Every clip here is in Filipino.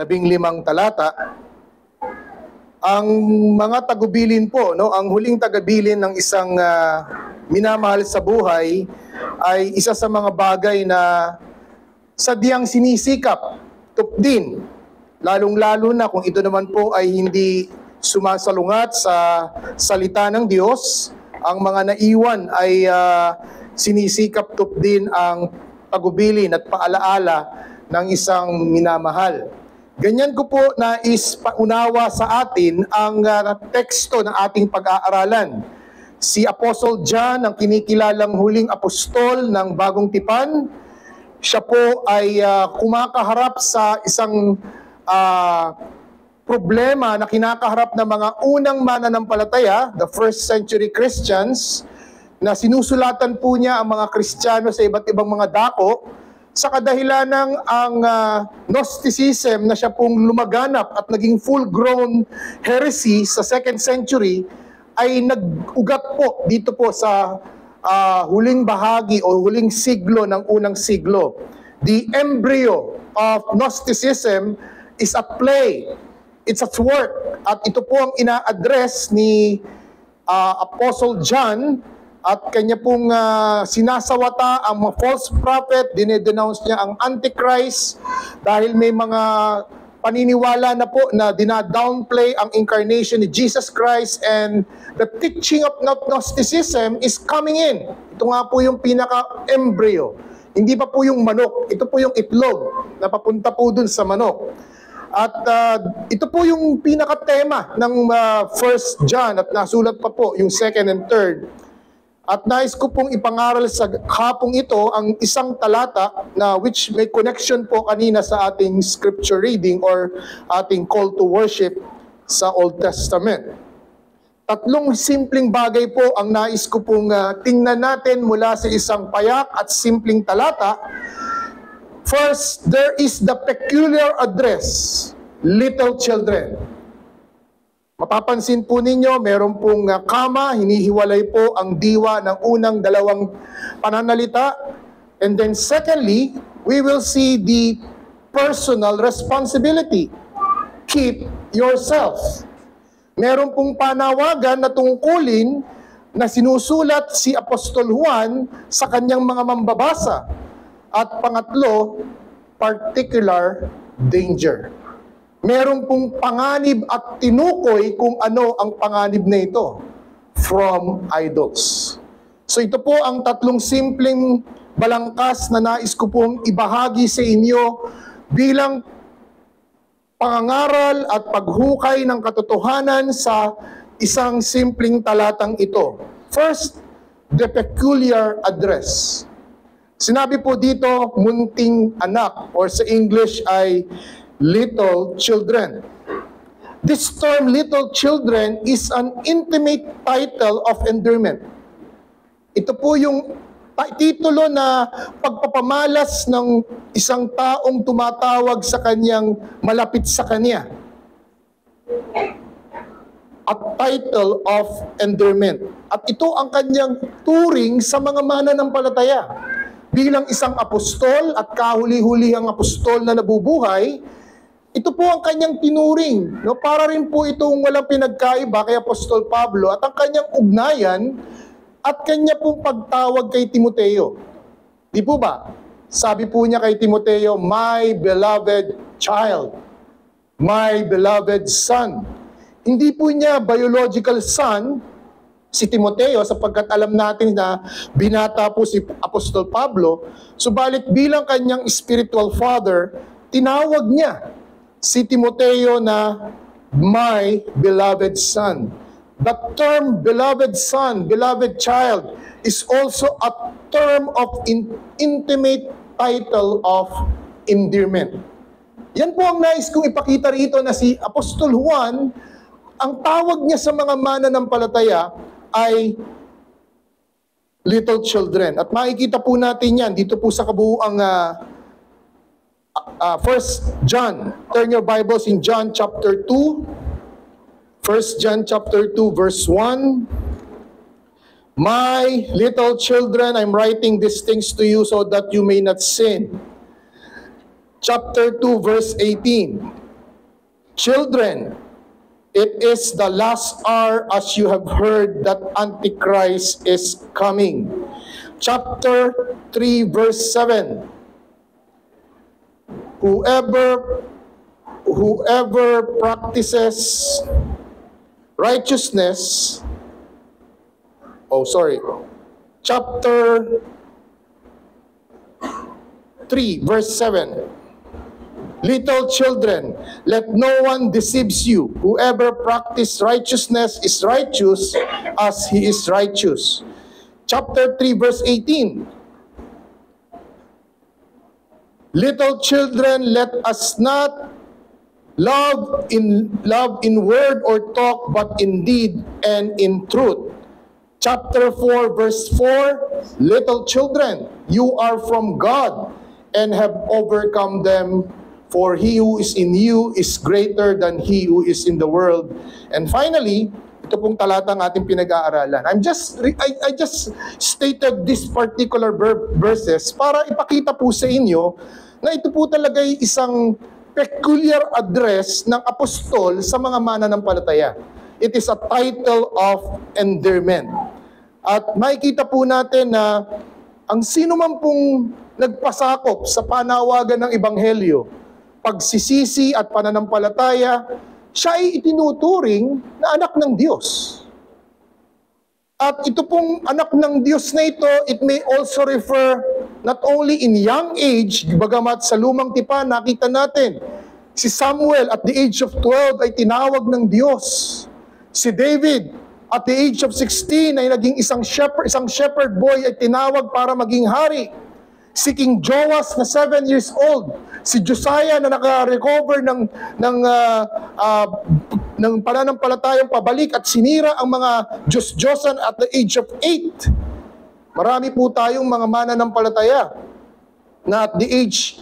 15 talata. Ang mga tagubilin po, no, ang huling tagubilin ng isang minamahal sa buhay ay isa sa mga bagay na sadyang sinisikap, tupdin, lalong-lalo na kung ito naman po ay hindi sumasalungat sa salita ng Diyos. Ang mga naiwan ay sinisikap tupdin ang tagubilin at paalaala ng isang minamahal. Ganyan ko po nais paunawa sa atin ang teksto ng ating pag-aaralan. Si Apostle John, ang kinikilalang huling apostol ng Bagong Tipan, siya po ay kumakaharap sa isang problema na kinakaharap ng mga unang mananampalataya, the first century Christians, na sinusulatan po niya ang mga Kristiyano sa iba't ibang mga dako, sa kadahilanang ang Gnosticism na siya pong lumaganap at naging full-grown heresy sa 2nd century ay nag-ugat po dito po sa huling bahagi o huling siglo ng unang siglo. The embryo of Gnosticism is at play. It's at work. At ito po ang ina-address ni Apostle John. At kanya pong sinasawata ang mga false prophet, dinedenounce niya ang Antichrist dahil may mga paniniwala na po na dinadownplay ang incarnation ni Jesus Christ, and the teaching of Gnosticism is coming in. Ito nga po yung pinaka-embryo. Hindi pa po yung manok, ito po yung itlog na papunta po dun sa manok. At ito po yung pinaka-tema ng 1 John at nasulat pa po yung 2nd and 3rd. At nais ko pong ipangaral sa hapong ito ang isang talata na which may connection po kanina sa ating scripture reading or ating call to worship sa Old Testament. Tatlong simpleng bagay po ang nais ko pong tingnan natin mula sa isang payak at simpleng talata. First, there is the peculiar address, little children. Mapapansin po ninyo, meron pong kama, hinihiwalay po ang diwa ng unang dalawang pananalita. And then secondly, we will see the personal responsibility. Keep yourself. Meron pong panawagan na tungkulin na sinusulat si Apostol Juan sa kanyang mga mambabasa. At pangatlo, particular danger. Meron pong panganib at tinukoy kung ano ang panganib na ito, from idols. So ito po ang tatlong simpleng balangkas na nais ko pong ibahagi sa inyo bilang pangangaral at paghukay ng katotohanan sa isang simpleng talatang ito. First, the peculiar address. Sinabi po dito, munting anak, or sa English ay little children. This term, little children, is an intimate title of endearment. Ito po yung titulo na pagpapamalas ng isang taong tumatawag sa kanyang malapit sa kanya. A title of endearment. At ito ang kanyang turing sa mga mananampalataya. Bilang isang apostol at kahuli-huli ang apostol na nabubuhay, ito po ang kanyang tinuring. No? Para rin po itong walang pinagkaiba kay Apostol Pablo at ang kanyang ugnayan at kanya pong pagtawag kay Timoteo. Di po ba? Sabi po niya kay Timoteo, my beloved child, my beloved son. Hindi po niya biological son, si Timoteo, sapagkat alam natin na binata po si Apostol Pablo, subalit bilang kanyang spiritual father, tinawag niya si Timoteo na my beloved son. The term beloved son, beloved child, is also a term of intimate title of endearment. Yan po ang nais kong ipakita rito na si Apostol Juan, ang tawag niya sa mga mananampalataya ay little children. At makikita po natin yan dito po sa kabuuang 1 John. Turn your Bibles in John chapter 2. 1 John chapter 2 verse 1. My little children, I'm writing these things to you so that you may not sin. Chapter 2 verse 18. Children, it is the last hour, as you have heard that Antichrist is coming. Chapter 3, verse 7. Whoever practices righteousness, chapter 3, verse 7. Little children, let no one deceives you. Whoever practices righteousness is righteous as he is righteous. Chapter 3, verse 18. Little children, let us not love in word or talk, but in deed and in truth. Chapter 4, verse 4. Little children, you are from God and have overcome them. For he who is in you is greater than he who is in the world. And finally, ito pong talatang ating pinag-aaralan. I just stated this particular verses para ipakita po sa inyo na ito po talaga ay isang peculiar address ng apostol sa mga mananampalataya. It is a title of endearment. At makikita po natin na ang sino man pong nagpasakop sa panawagan ng Ebanghelyo, pagsisisi at pananampalataya, siya ay itinuturing na anak ng Diyos. At ito pong anak ng Diyos na ito, it may also refer not only in young age, bagamat sa lumang tipan, nakita natin, si Samuel at the age of 12 ay tinawag ng Diyos. Si David at the age of 16 ay naging isang shepherd boy ay tinawag para maging hari. Si King Joas na 7 years old, si Josiah na naka-recover ng pananampalatayang pabalik at sinira ang mga Diyos-Diyosan at the age of 8. Marami po tayong mga mananampalataya na at the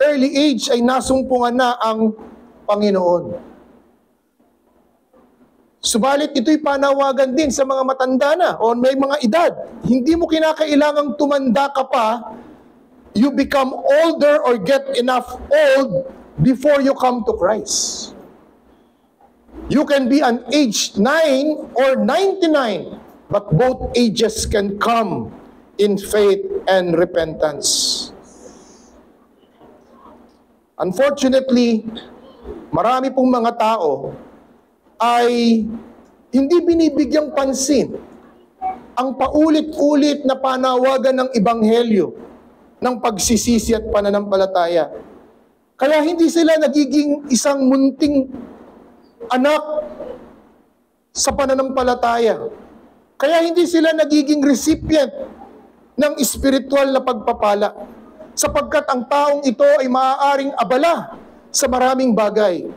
early age ay nasumpungan na ang Panginoon. Subalit ito'y panawagan din sa mga matanda na o may mga edad. Hindi mo kinakailangang tumanda ka pa, you become older or get enough old before you come to Christ. You can be an age 9 or 99, but both ages can come in faith and repentance. Unfortunately, marami pong mga tao ay hindi binibigyang pansin ang paulit-ulit na panawagan ng Ebanghelyo ng pagsisisi at pananampalataya. Kaya hindi sila nagiging isang munting anak sa pananampalataya. Kaya hindi sila nagiging recipient ng spiritual na pagpapala. Sapagkat ang taong ito ay maaaring abala sa maraming bagay.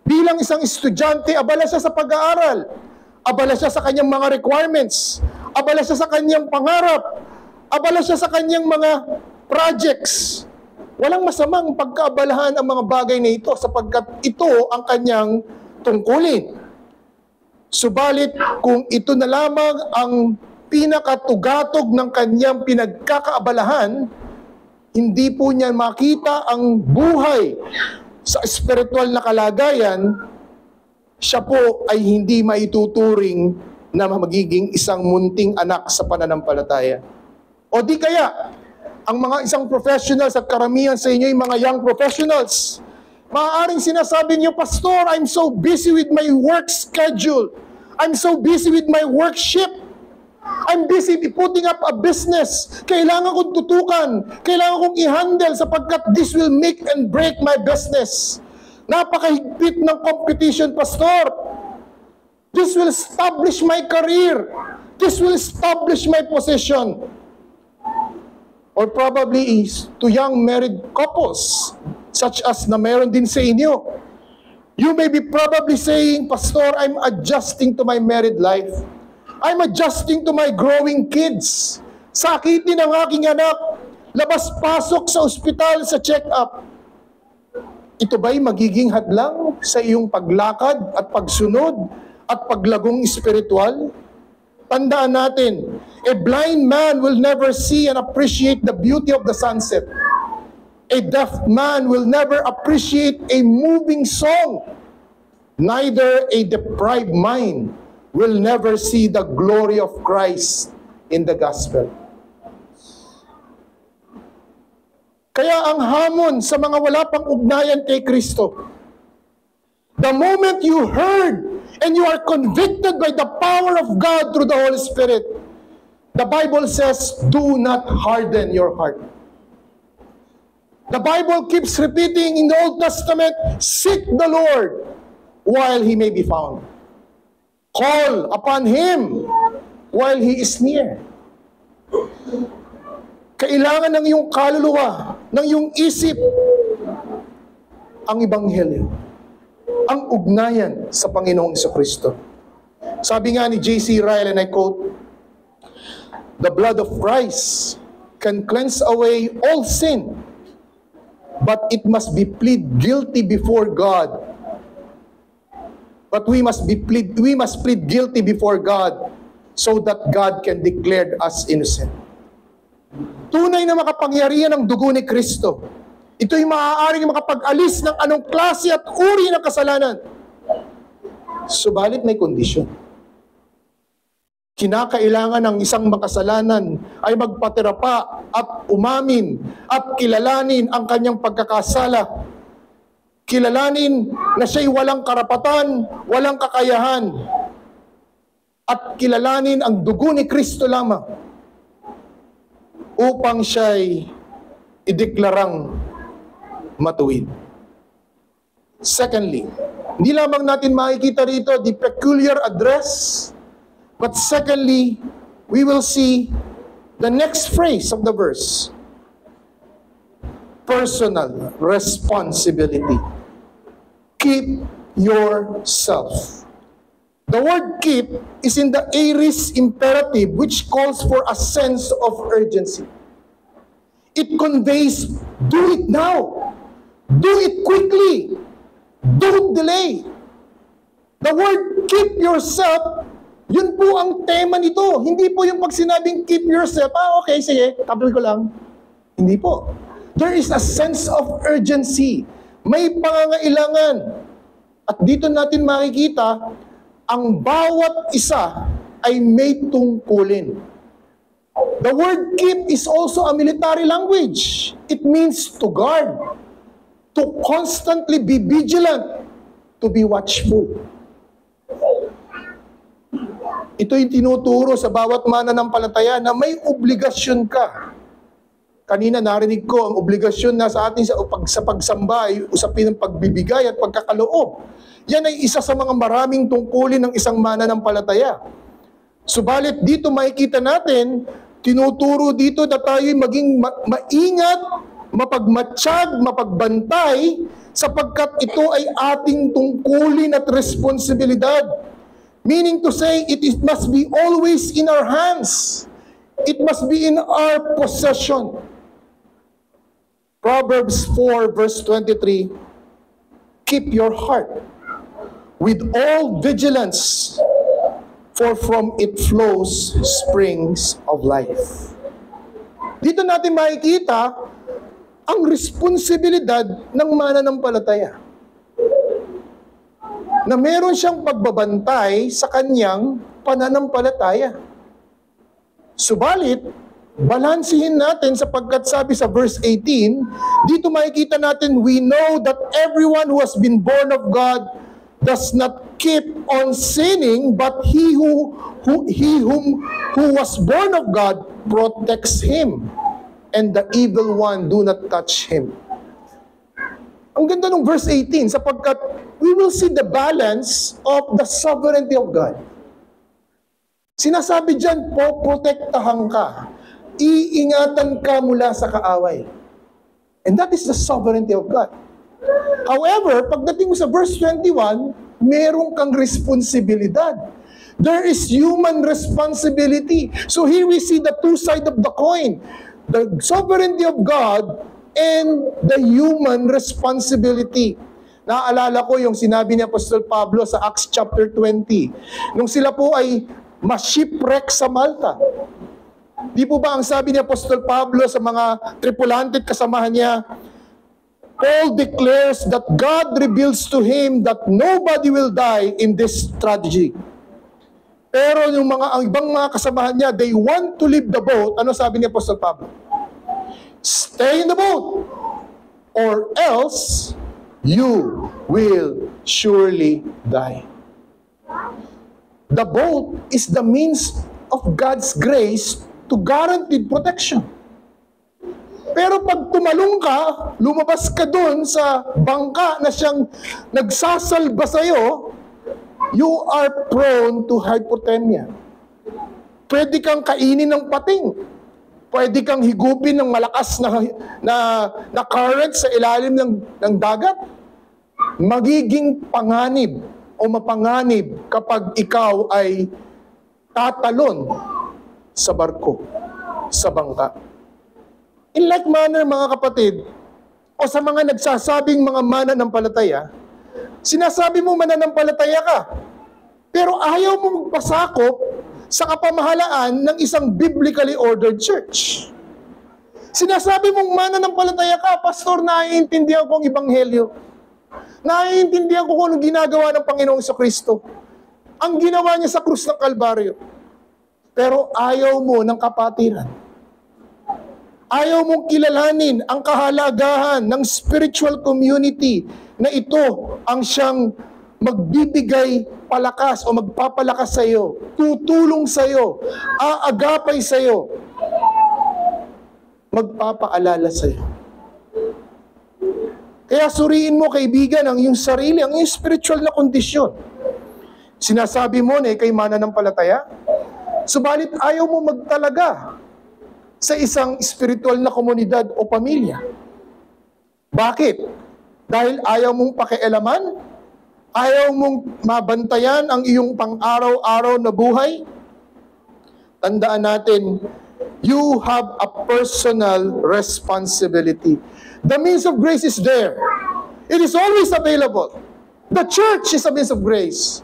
Bilang isang estudyante, abala siya sa pag-aaral. Abala siya sa kanyang mga requirements. Abala siya sa kanyang pangarap. Abala siya sa kanyang mga projects. Walang masamang pagkaabalahan ang mga bagay na ito sapagkat ito ang kanyang tungkulin. Subalit kung ito na lamang ang pinakatugatog ng kanyang pinagkakaabalahan, hindi po niya makita ang buhay sa spiritual na kalagayan, siya po ay hindi maituturing na magiging isang munting anak sa pananampalataya. O di kaya, ang mga isang professionals at karamihan sa inyo yung mga young professionals, maaaring sinasabi niyo, Pastor, I'm so busy with my work schedule. I'm so busy with my workship. I'm busy putting up a business. Kailangan kong tutukan. Kailangan kong i-handle sapagkat this will make and break my business. Napakahigpit ng competition, Pastor. This will establish my career. This will establish my position. Or probably is to young married couples, such as na meron din sa inyo. You may be probably saying, Pastor, I'm adjusting to my married life. I'm adjusting to my growing kids. Sakitin ang aking anak. Labas-pasok sa ospital sa check-up. Ito ba'y magiging hadlang sa iyong paglakad at pagsunod at paglagong espiritual? Tandaan natin, a blind man will never see and appreciate the beauty of the sunset. A deaf man will never appreciate a moving song. neither a deprived mind will never see the glory of Christ in the gospel. Kaya ang hamon sa mga wala pang ugnayan kay Kristo, the moment you heard and you are convicted by the power of God through the Holy Spirit, the Bible says, do not harden your heart. The Bible keeps repeating in the Old Testament, seek the Lord while He may be found. Call upon Him while He is near. Kailangan ng iyong kaluluwa, ng iyong isip, ang Ebanghelyo, ang ugnayan sa Panginoong Jesucristo. Sabi nga ni J.C. Ryle, and I quote, "The blood of Christ can cleanse away all sin, but it must be plead guilty before God. But we must plead guilty before God so that God can declare us innocent." Tunay na makapangyarihan ang dugo ni Kristo. Ito'y maaaring makapag-alis ng anong klase at uri ng kasalanan. Subalit may kondisyon. Kinakailangan ng isang makasalanan ay magpatira pa at umamin at kilalanin ang kanyang pagkakasala. Kilalanin na siya'y walang karapatan, walang kakayahan. At kilalanin ang dugo ni Kristo lamang upang siya'y ideklarang matuwid. Secondly, hindi lamang natin makikita rito the peculiar address, but secondly, we will see the next phrase of the verse. Personal responsibility. Keep yourself. The word keep is in the aorist imperative, which calls for a sense of urgency. It conveys, do it now. Do it quickly. Don't delay. The word keep yourself, yun po ang tema nito. Hindi po yung pag sinabing keep yourself, okay, sige, tabi ko lang. Hindi po. There is a sense of urgency. May pangangailangan. At dito natin makikita, ang bawat isa ay may tungkulin. The word keep is also a military language. It means to guard, to constantly be vigilant, to be watchful. Ito yung tinuturo sa bawat mananampalataya na may obligasyon ka. Kanina narinig ko ang obligasyon na sa atin sa pagsamba ay usapin ng pagbibigay at pagkakaloob. Yan ay isa sa mga maraming tungkulin ng isang mananampalataya. Subalit dito makikita natin, tinuturo dito na tayo maging maingat, mapagmatsyag, mapagbantay, sapagkat ito ay ating tungkulin at responsibilidad. Meaning to say, it must be always in our hands. It must be in our possession. Proverbs 4 verse 23, keep your heart with all vigilance, for from it flows springs of life. Dito natin makikita ang responsibilidad ng mananampalataya. Na meron siyang pagbabantay sa kanyang pananampalataya. Subalit, balansihin natin sapagkat sabi sa verse 18, dito makikita natin, we know that everyone who has been born of God does not keep on sinning, but he whom was born of God protects him, and the evil one do not touch him. Ang ganda ng verse 18, sapagkat we will see the balance of the sovereignty of God. Sinasabi dyan, poprotektahan ka, iingatan ka mula sa kaaway. And that is the sovereignty of God. However, pagdating mo sa verse 21, meron kang responsibilidad. There is human responsibility. So here we see the two sides of the coin. The sovereignty of God and the human responsibility. Naalala ko yung sinabi ni Apostol Pablo sa Acts chapter 20. Nung sila po ay ma-shipwreck sa Malta. Di po ba ang sabi ni Apostol Pablo sa mga tripulante at kasamahan niya, Paul declares that God reveals to him that nobody will die in this tragedy. Pero yung ang ibang mga kasamahan niya, they want to leave the boat. Ano sabi ni Apostol Pablo? Stay in the boat, or else you will surely die. The boat is the means of God's grace to guaranteed protection. Pero pag tumalong ka, lumabas ka doon sa bangka na siyang nagsasalba sa'yo, you are prone to hypothermia. Pwede kang kainin ng pating. Pwede kang higupin ng malakas na current sa ilalim ng dagat. Magiging panganib o mapanganib kapag ikaw ay tatalon sa barko, sa bangka. In like manner, mga kapatid, o sa mga nagsasabing mga mananampalataya, sinasabi mo mananampalataya ka, pero ayaw mo magpasakop sa kapamahalaan ng isang biblically ordered church. Sinasabi mong mananampalataya ka, pastor, naiintindihan ko ang ebanghelyo. Naiintindihan ko kung anong ginagawa ng Panginoong Kristo. Ang ginawa niya sa krus ng Kalbaryo. Pero ayaw mo ng kapatiran. Ayaw mong kilalanin ang kahalagahan ng spiritual community na ito ang siyang magbibigay palakas o magpapalakas sa iyo, tutulong sa iyo, aagapay sa iyo, magpapaalala sa iyo. Kaya suriin mo, kaibigan, ang iyong sarili, ang iyong spiritual na kondisyon. Sinasabi mo na kay mananampalataya, subalit ayaw mo magtalaga sa isang spiritual na komunidad o pamilya. Bakit? Dahil ayaw mong pakialaman? Ayaw mong mabantayan ang iyong pang-araw-araw na buhay? Tandaan natin, you have a personal responsibility. The means of grace is there. It is always available. The church is a means of grace.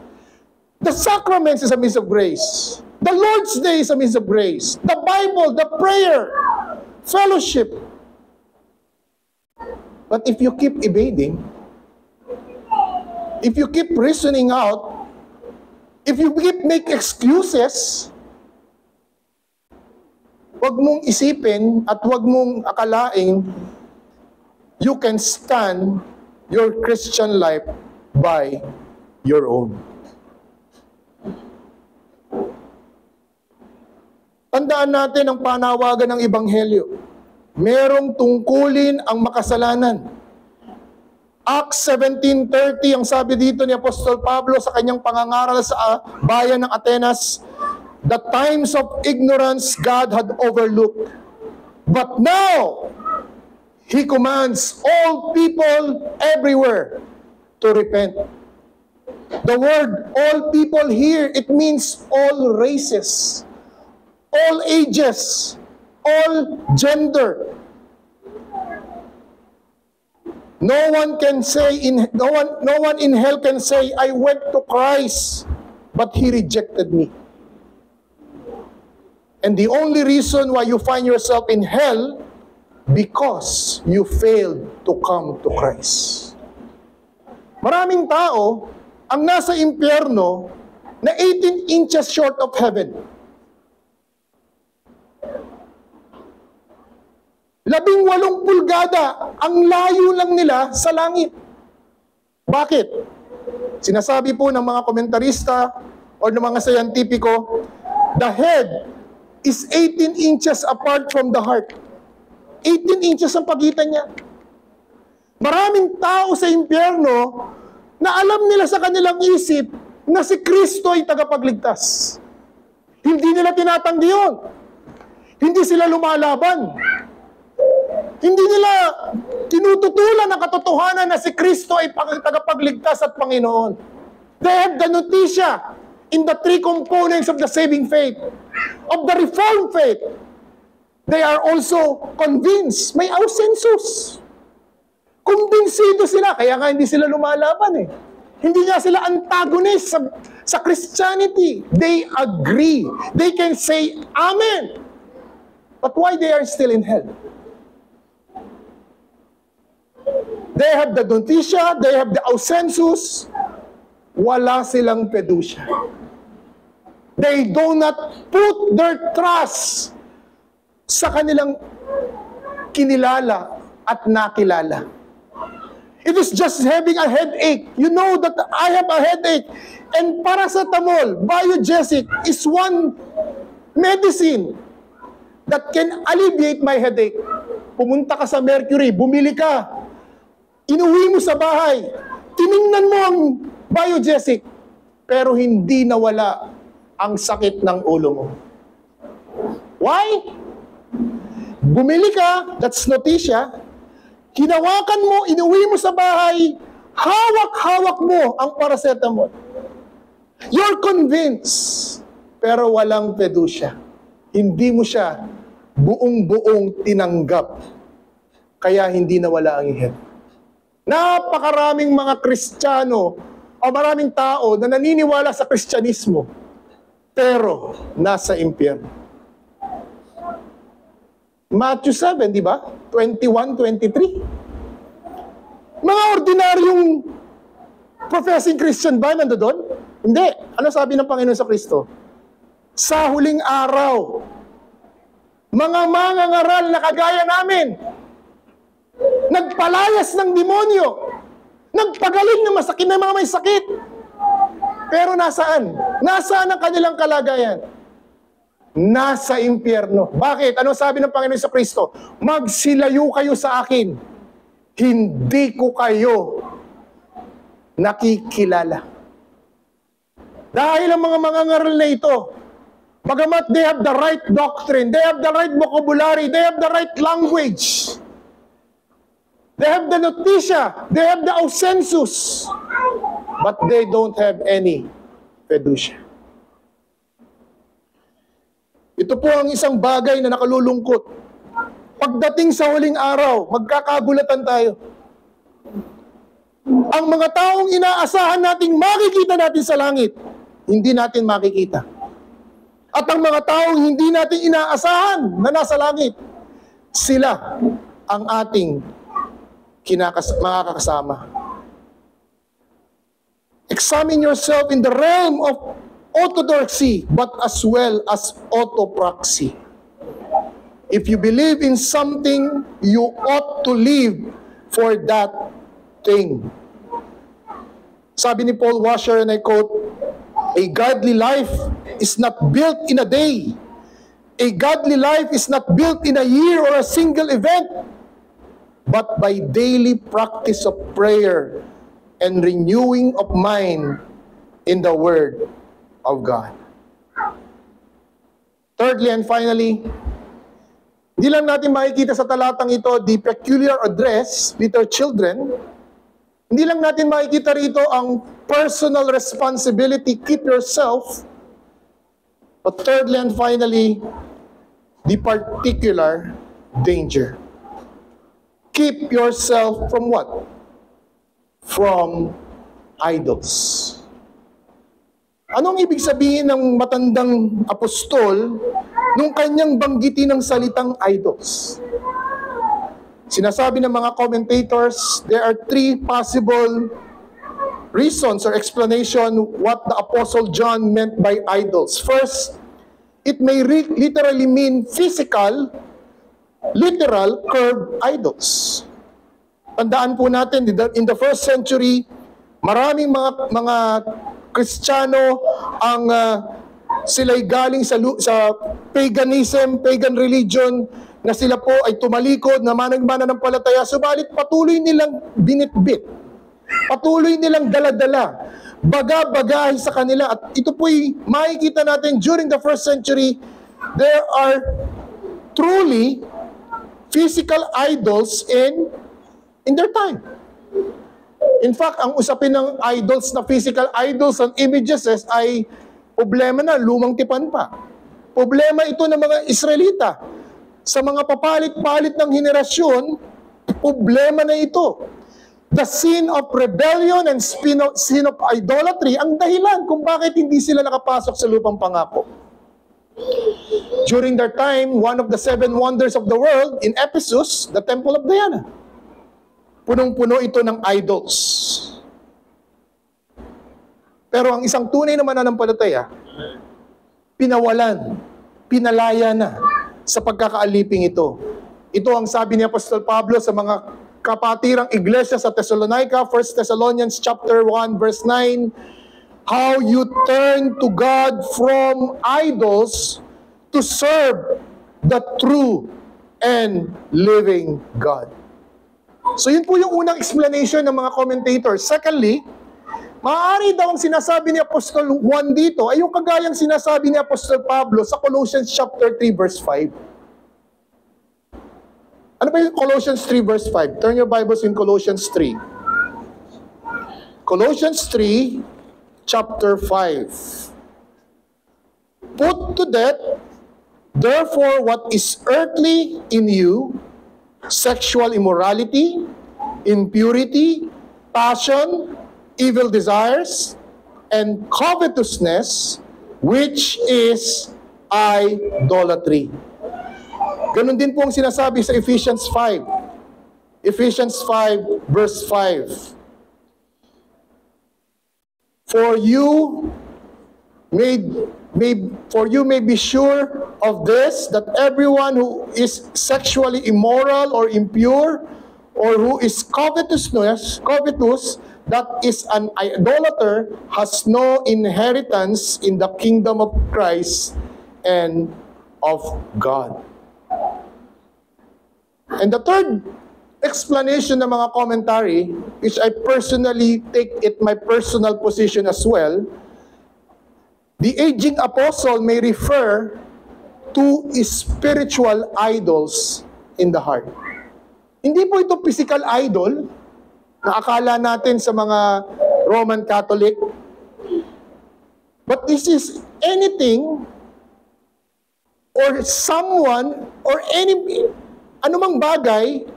The sacraments is a means of grace. The Lord's Day is a means of grace. The Bible, the prayer, fellowship. But if you keep evading, if you keep reasoning out, if you keep make excuses, wag mong isipin at wag mong akalaing you can stand your Christian life by your own. Tandaan natin ang panawagan ng Ebanghelyo. Merong tungkulin ang makasalanan. Acts 17:30, ang sabi dito ni Apostol Pablo sa kanyang pangangaral sa bayan ng Atenas, the times of ignorance God had overlooked. But now, He commands all people everywhere to repent. The word all people here, it means all races, all ages, all gender. No one in hell can say, I went to Christ, but He rejected me. And the only reason why you find yourself in hell, because you failed to come to Christ. Maraming tao ang nasa impyerno na 18 inches short of heaven. 18 pulgada ang layo lang nila sa langit. Bakit? Sinasabi po ng mga komentarista o ng mga scientifico, the head is 18 inches apart from the heart. 18 inches ang pagitan niya. Maraming tao sa impyerno na alam nila sa kanilang isip na si Kristo ay tagapagligtas. Hindi nila tinatanggi yun. Hindi sila lumalaban. Hindi nila tinututulan ang katotohanan na si Kristo ay tagapagligtas at Panginoon. They have the noticia in the three components of the saving faith, of the reformed faith. They are also convinced. May ausensus. Kumbinsido sila, kaya nga hindi sila lumalaban eh. Hindi nga sila antagonist sa Christianity. They agree. They can say, Amen. But why they are still in hell? They have the noticia, they have the ausensus. Wala silang fiducia. They do not put their trust sa kanilang kinilala at nakilala. It is just having a headache. You know that I have a headache. And paracetamol, Biogesic, is one medicine that can alleviate my headache. Pumunta ka sa Mercury, bumili ka. Inuwi mo sa bahay. Tiningnan mo ang Biogesic. Pero hindi nawala ang sakit ng ulo mo. Why? Bumili ka, that's noticia. Hinawakan mo, inuwi mo sa bahay, hawak-hawak mo ang paracetamol. You're convinced, pero walang fiducia. Hindi mo siya buong-buong tinanggap. Kaya hindi nawala ang ihip. Napakaraming mga Kristiyano o maraming tao na naniniwala sa Kristyanismo, pero nasa impyerno. Matthew 7, di ba? 21, 23. Mga ordinaryong professing Christian ba nandoon? Hindi. Ano sabi ng Panginoon sa Kristo? Sa huling araw, mga mangangaral na kagaya namin, nagpalayas ng demonyo, nagpagaling ng masakit na mga may sakit. Pero nasaan? Nasaan ang kanilang kalagayan? Nasa impyerno. Bakit? Ano sabi ng Panginoon sa Kristo? Magsilayo kayo sa akin. Hindi ko kayo nakikilala. Dahil ang mga mangangaral na ito, bagamat they have the right doctrine, they have the right vocabulary, they have the right language, they have the noticia, they have the ausensus, but they don't have any fiducia. Ito po ang isang bagay na nakalulungkot. Pagdating sa huling araw, magkakagulatan tayo. Ang mga taong inaasahan nating makikita natin sa langit, hindi natin makikita. At ang mga taong hindi natin inaasahan na nasa langit, sila ang ating makakasama. Examine yourself in the realm of orthodoxy, but as well as orthopraxy. If you believe in something, you ought to live for that thing. Sabi ni Paul Washer, and I quote, "A godly life is not built in a day. A godly life is not built in a year or a single event, but by daily practice of prayer and renewing of mind in the Word of God." Thirdly and finally, hindi lang natin makikita sa talatang ito the peculiar address with our children. Hindi lang natin makikita rito ang personal responsibility, keep yourself. But thirdly and finally, the particular danger. Keep yourself from what? From idols. Anong ibig sabihin ng matandang apostol nung kanyang banggitin ng salitang idols? Sinasabi ng mga commentators, there are three possible reasons or explanation what the Apostle John meant by idols. First, it may literally mean physical, literal, curved idols. Tandaan po natin, in the first century, maraming mga Kristiyano ang sila'y galing sa paganism, pagan religion, na sila po ay tumalikod na mananampalataya, subalit patuloy nilang binitbit, patuloy nilang daladala, baga-bagahe sa kanila. At ito po'y makikita natin during the first century, there are truly physical idols in their time. In fact, ang usapin ng idols na physical idols and images ay problema na, lumang tipan pa. Problema ito ng mga Israelita. Sa mga papalit-palit ng henerasyon, problema na ito. The sin of rebellion and sin of idolatry ang dahilan kung bakit hindi sila nakapasok sa lupang pangako. During their time, one of the 7 wonders of the world in Ephesus, the Temple of Diana. punong-puno ito ng idols. Pero ang isang tunay na mananampalataya, pinawalan, pinalaya na sa pagkakaaliping ito. Ito ang sabi ni Apostol Pablo sa mga kapatirang iglesia sa Thessalonica, 1 Thessalonians chapter 1 verse 9, how you turn to God from idols to serve the true and living God. So yun po yung unang explanation ng mga commentators. Secondly, maaari daw ang sinasabi ni Apostol Juan dito ay yung kagayang sinasabi ni Apostol Pablo sa Colossians chapter 3 verse 5. Ano ba yung Colossians 3 verse 5? Turn your Bibles in Colossians 3. Colossians 3 chapter 5. Put to death, therefore, what is earthly in you, sexual immorality, impurity, passion, evil desires, and covetousness, which is idolatry. Ganon din po ang sinasabi sa Ephesians 5. Ephesians 5 verse 5. For you may be sure of this, that everyone who is sexually immoral or impure, or who is covetous, that is an idolater, has no inheritance in the kingdom of Christ and of God. And the third explanation ng mga commentary, which I personally take it my personal position as well, the aging apostle may refer to spiritual idols in the heart. Hindi po ito physical idol na akala natin sa mga Roman Catholic, but this is anything or someone or anumang bagay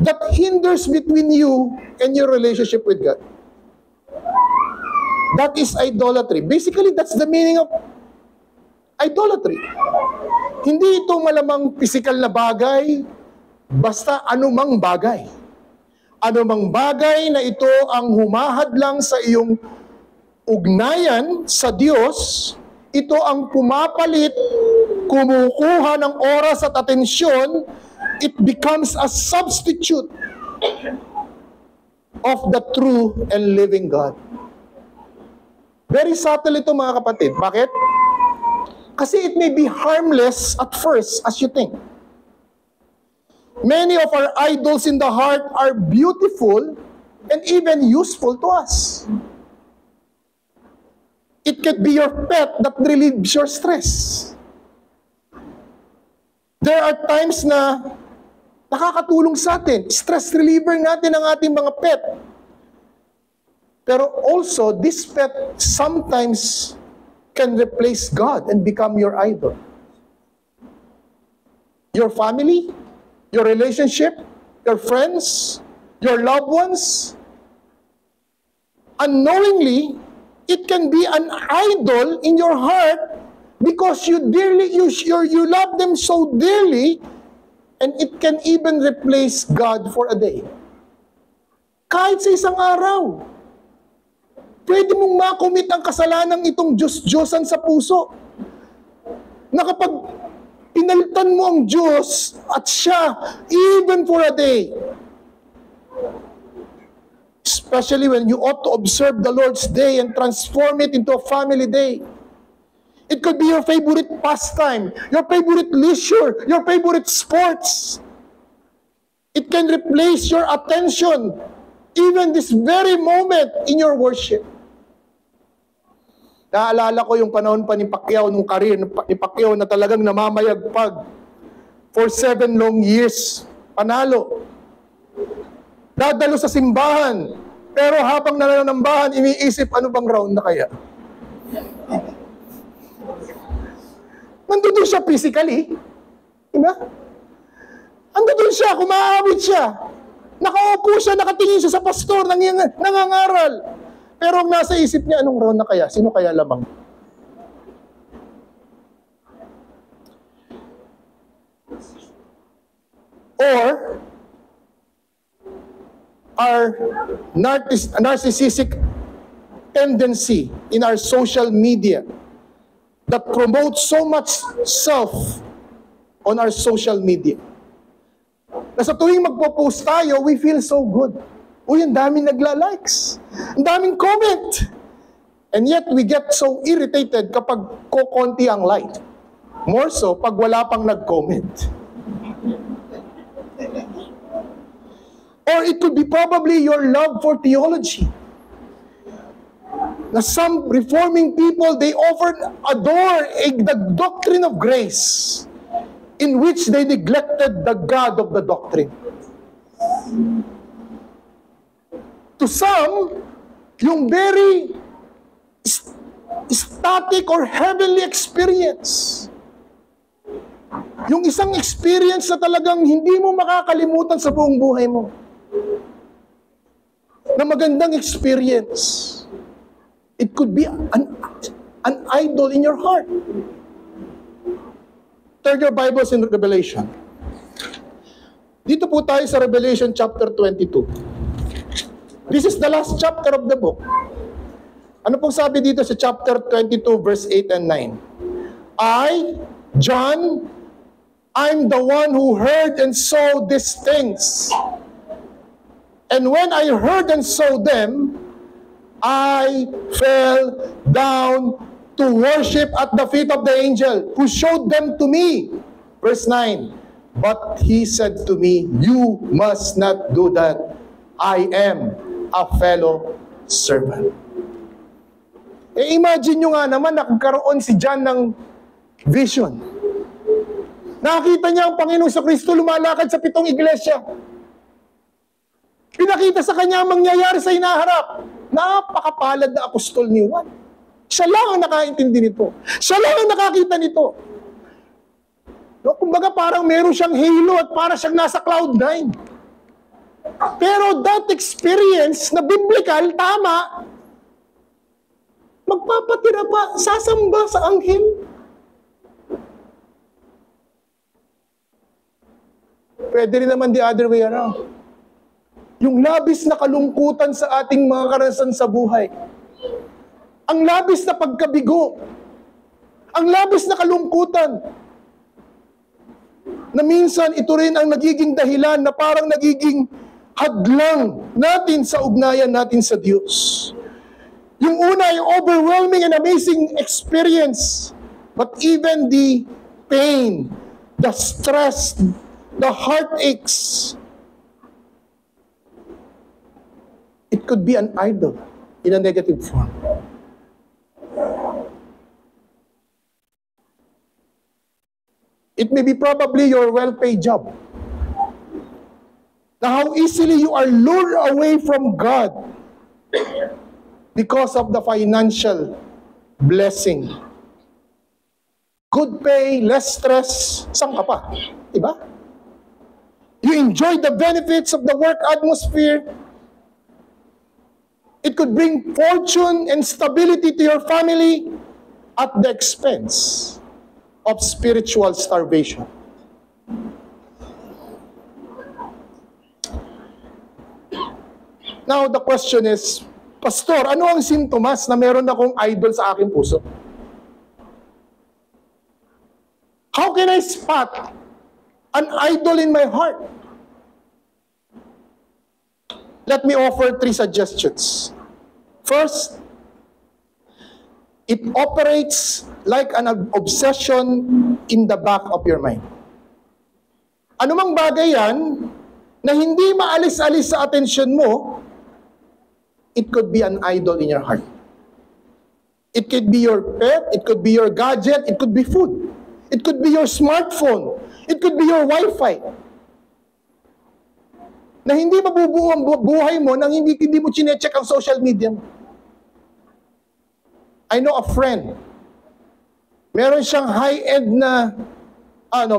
that hinders between you and your relationship with God. That is idolatry. Basically, that's the meaning of idolatry. Hindi ito malamang physical na bagay, basta anumang bagay. Anumang bagay na ito ang humahadlang sa iyong ugnayan sa Diyos, ito ang pumapalit, kumukuha ng oras at atensyon, it becomes a substitute of the true and living God. Very subtle ito mga kapatid. Bakit? Kasi it may be harmless at first as you think. Many of our idols in the heart are beautiful and even useful to us. It could be your pet that relieves your stress. There are times na nakakatulong sa atin. Stress reliever natin ang ating mga pet. Pero also, this pet sometimes can replace God and become your idol. Your family, your relationship, your friends, your loved ones. Unknowingly, it can be an idol in your heart because you love them so dearly, and it can even replace God for a day. Kahit sa isang araw, pwede mong makomit ang kasalanang itong Diyos-Diyosan sa puso. Na kapag pinalitan mo ang Diyos at siya, even for a day, especially when you ought to observe the Lord's day and transform it into a family day. It could be your favorite pastime, your favorite leisure, your favorite sports. It can replace your attention, even this very moment in your worship. Naalala ko yung panahon pa ni Pacquiao, nung career ni Pacquiao na talagang namamayagpag for 7 long years. Panalo. Dadalo sa simbahan. Pero habang nananambahan, iniisip, ano bang round na kaya? Nandun siya physically. Diba? Nandun siya, kumaawit siya. Nakaupo siya, nakatingin siya sa pastor, nangangaral. Pero ang nasa isip niya, anong round na kaya? Sino kaya lamang? Or, our narcissistic tendency in our social media that promotes so much self on our social media. Na sa tuwing magpo-post tayo, we feel so good. Uy, ang daming nagla-likes. Ang daming comment. And yet, we get so irritated kapag kukonti ang like. More so, pag wala pang nag-comment. Or it could be probably your love for theology. Na some reforming people, they adore the doctrine of grace, in which they neglected the God of the doctrine. To some, yung very static or heavenly experience, yung isang experience na talagang hindi mo makakalimutan sa buong buhay mo, na magandang experience, it could be an idol in your heart. Turn your Bibles in Revelation. Dito po tayo sa Revelation chapter 22. This is the last chapter of the book. Ano pong sabi dito sa chapter 22 verse 8 and 9? I, John, I'm the one who heard and saw these things. And when I heard and saw them, I fell down to worship at the feet of the angel who showed them to me. Verse 9, but he said to me, you must not do that. I am a fellow servant. Imagine nyo nga naman, nagkaroon si John ng vision. Nakita niya ang Panginoong Kristo lumalakad sa 7 iglesia. Pinakita sa kanya ang mangyayari sa hinaharap. Napakapalad na apostol ni Juan. Siya lang ang nakaintindi nito. Siya lang ang nakakita nito. No, kumbaga parang meron siyang halo at parang siyang nasa cloud 9. Pero that experience na biblical, tama, magpapatira pa, sasamba sa anghel. Pwede rin naman the other way around. Yung labis na kalungkutan sa ating mga karanasan sa buhay. Ang labis na pagkabigo. Ang labis na kalungkutan. Na minsan ito rin ang nagiging dahilan na parang nagiging hadlang natin sa ugnayan natin sa Diyos. Yung una, yung overwhelming and amazing experience. But even the pain, the stress, the heartaches, it could be an idol in a negative form. It may be probably your well-paid job. Now, how easily you are lured away from God because of the financial blessing. Good pay, less stress, saan ka pa? Diba? You enjoy the benefits of the work atmosphere. It could bring fortune and stability to your family at the expense of spiritual starvation. Now, the question is, Pastor, ano ang sintomas na meron akong idol sa aking puso? How can I spot an idol in my heart? Let me offer 3 suggestions. First, it operates like an obsession in the back of your mind. Anumang bagay yan na hindi maalis-alis sa atensyon mo, it could be an idol in your heart. It could be your pet, it could be your gadget, it could be food. It could be your smartphone, it could be your Wi-Fi. Na hindi mabubuo ang buhay mo nang hindi mo chinecheck ang social media mo. I know a friend. Meron siyang high-end na,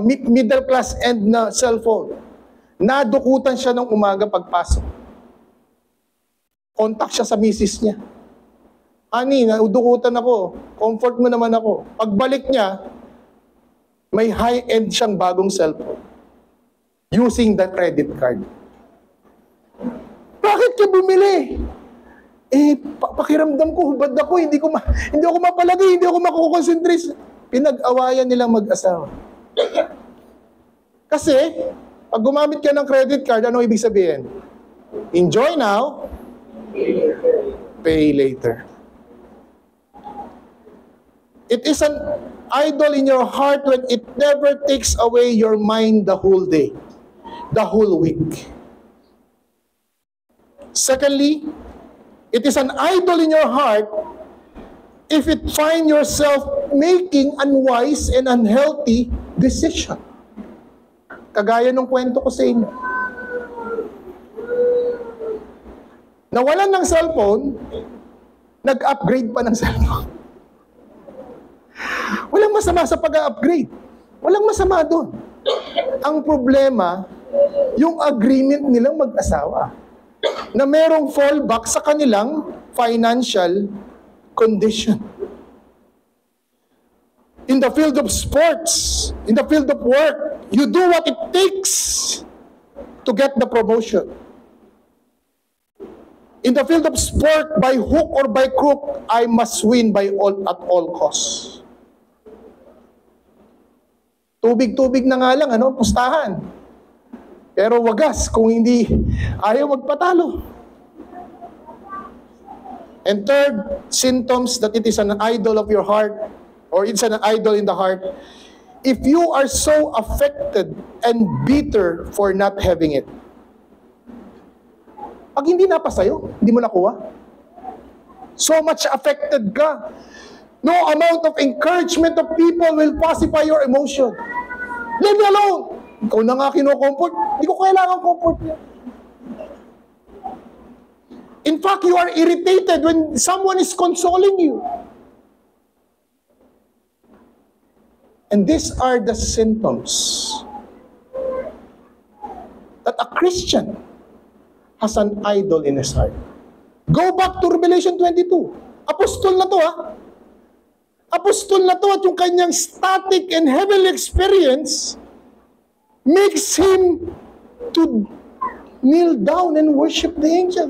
middle class end na cellphone. Nadukutan siya ng umaga pagpasok. Contact siya sa misis niya. Ani, nadukutan ako. Comfort mo naman ako. Pagbalik niya, may high-end siyang bagong cellphone. Using the credit card. Bakit ka bumili? Pakiramdam ko, hubad ako, hindi ako mapalagay, hindi ako makukonsentrate. Pinag-awayan nilang mag-asawa. Kasi, pag gumamit ka ng credit card, ano ibig sabihin? Enjoy now, pay later. It is an idol in your heart when it never takes away your mind the whole day, the whole week. Secondly, it is an idol in your heart if it find yourself making unwise and unhealthy decision. Kagaya ng kwento ko sa inyo. Nawalan ng cellphone, nag-upgrade pa ng cellphone. Walang masama sa pag-upgrade. Walang masama doon. Ang problema, yung agreement nilang mag-asawa na merong fallback sa kanilang financial condition. In the field of sports, in the field of work, you do what it takes to get the promotion. In the field of sport, by hook or by crook, I must win at all costs. Tubig-tubig na nga lang, pustahan. Pero wagas kung hindi ayaw magpatalo. And third, symptoms that it is an idol of your heart, or it's an idol in the heart, if you are so affected and bitter for not having it. Pag hindi napasayo, hindi mo nakuha. So much affected ka. No amount of encouragement of people will pacify your emotion. Leave me alone. Ikaw na nga kino-comfort. Hindi ko kailangan comfort niya. In fact, you are irritated when someone is consoling you. And these are the symptoms that a Christian has an idol in his heart. Go back to Revelation 22. Apostol na to, ha? Apostol na to, at yung kanyang static and heavenly experience makes him to kneel down and worship the angel.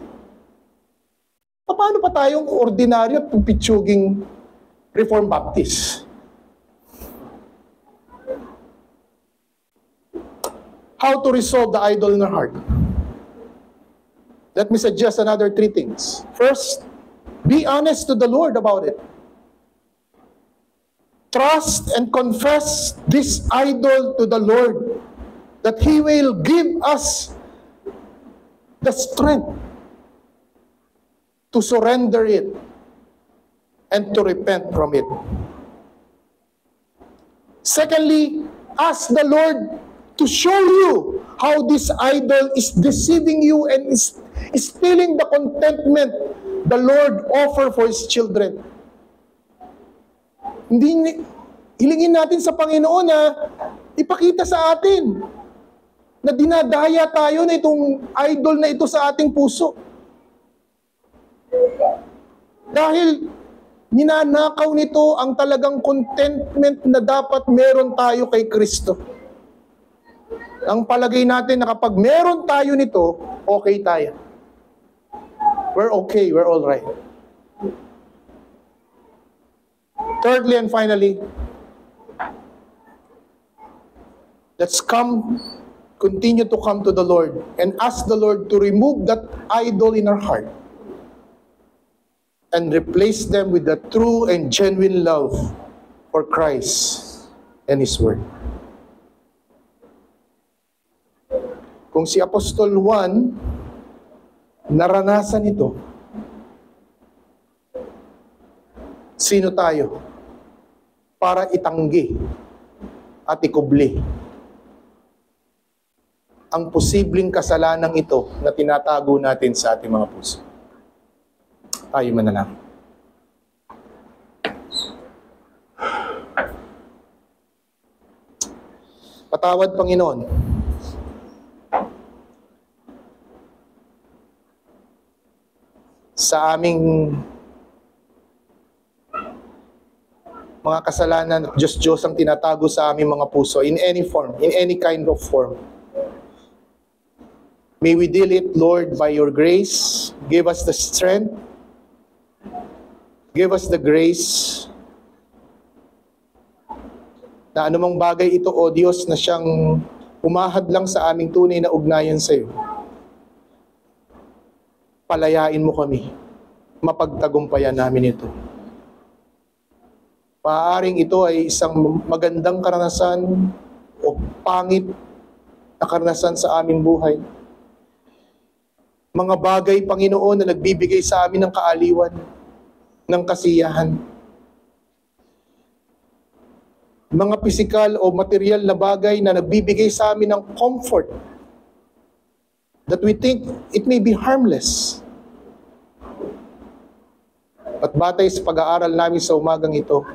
Paano pa tayong ordinaryo at pupitsuging Reformed Baptist? How to resolve the idol in our heart? Let me suggest another 3 things. First, be honest to the Lord about it. Trust and confess this idol to the Lord, that He will give us the strength to surrender it and to repent from it. Secondly, ask the Lord to show you how this idol is deceiving you and is stealing the contentment the Lord offers for His children. Hilingin natin sa Panginoon na ipakita sa atin na dinadaya tayo na itong idol na ito sa ating puso. Dahil ninanakaw nito ang talagang contentment na dapat meron tayo kay Kristo. Ang palagay natin na kapag meron tayo nito, okay tayo. We're okay, we're all right. Thirdly and finally, let's continue to come to the Lord and ask the Lord to remove that idol in our heart and replace them with the true and genuine love for Christ and His Word. Kung si Apostol Juan naranasan ito, sino tayo para itanggi at ikubli ang posibleng kasalanang ito na tinatago natin sa ating mga puso? Tayo manalangin. Patawad, Panginoon, sa aming mga kasalanan at Diyos ang tinatago sa aming mga puso in any form, in any kind of form. May we deal it, Lord, by your grace. Give us the strength. Give us the grace na anumang bagay ito, O Diyos, na siyang umahad lang sa aming tunay na ugnayan sa iyo. Palayain mo kami. Mapagtagumpayan namin ito. Maaaring ito ay isang magandang karanasan o pangit na karanasan sa aming buhay. Mga bagay, Panginoon, na nagbibigay sa amin ng kaaliwan, ng kasiyahan. Mga pisikal o material na bagay na nagbibigay sa amin ng comfort that we think it may be harmless. At batay sa pag-aaral namin sa umagang ito,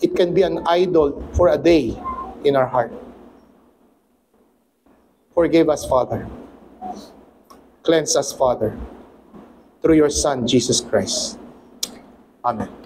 it can be an idol for a day in our heart. Forgive us, Father. Cleanse us, Father, through your Son, Jesus Christ. Amen.